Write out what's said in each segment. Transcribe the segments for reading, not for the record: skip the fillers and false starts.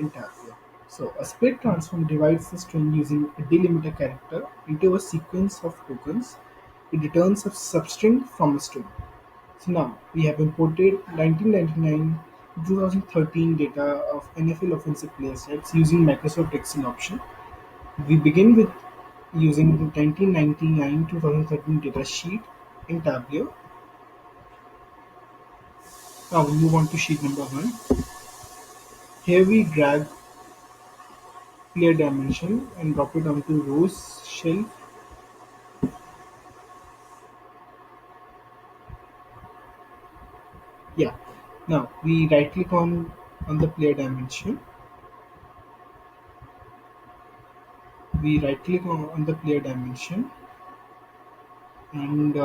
in Tableau. So a split transform divides the string using a delimiter character into a sequence of tokens. It returns a substring from a string. So now we have imported 1999 2013 data of NFL offensive player sets using Microsoft Excel option. We begin with using the 1999 2013 data sheet in Tableau. Now we move on to sheet number 1. Here we drag player dimension and drop it onto rows shelf. Yeah. Now we right click on the player dimension. We right click on the player dimension and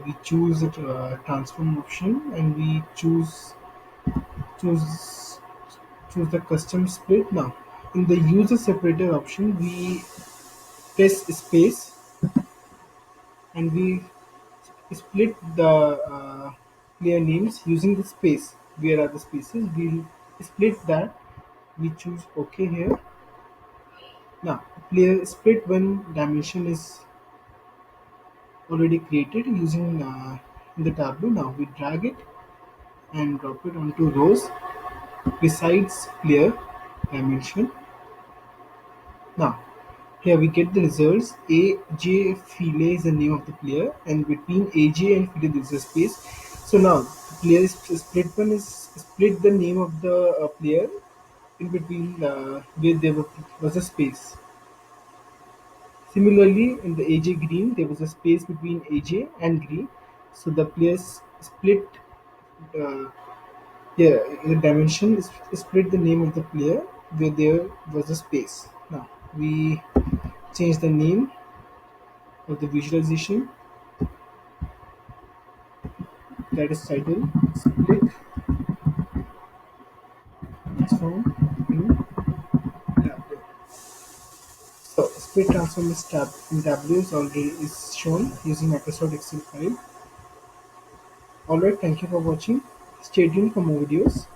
we choose the transform option and we choose choose the custom split. Now in the user separator option we press space and we split the player names using the space. Where are the spaces? We'll split that. We choose OK here. Now player split when dimension is already created using in the tableau. Now we drag it and drop it onto rows besides player dimension. Now here we get the results. AJ File is the name of the player, and between AJ and File there is a space. So now the player is split one is split the name of the player in between where there was a space. Similarly, in the AJ Green, there was a space between AJ and Green. So the players split. Uh, yeah, the dimension is split the name of the player where there was a space. Now we change the name of the visualization, that is title split transform in Tableau. So split transform is in Tableau is already is shown using Microsoft Excel file. Alright, thank you for watching. Stay tuned for more videos.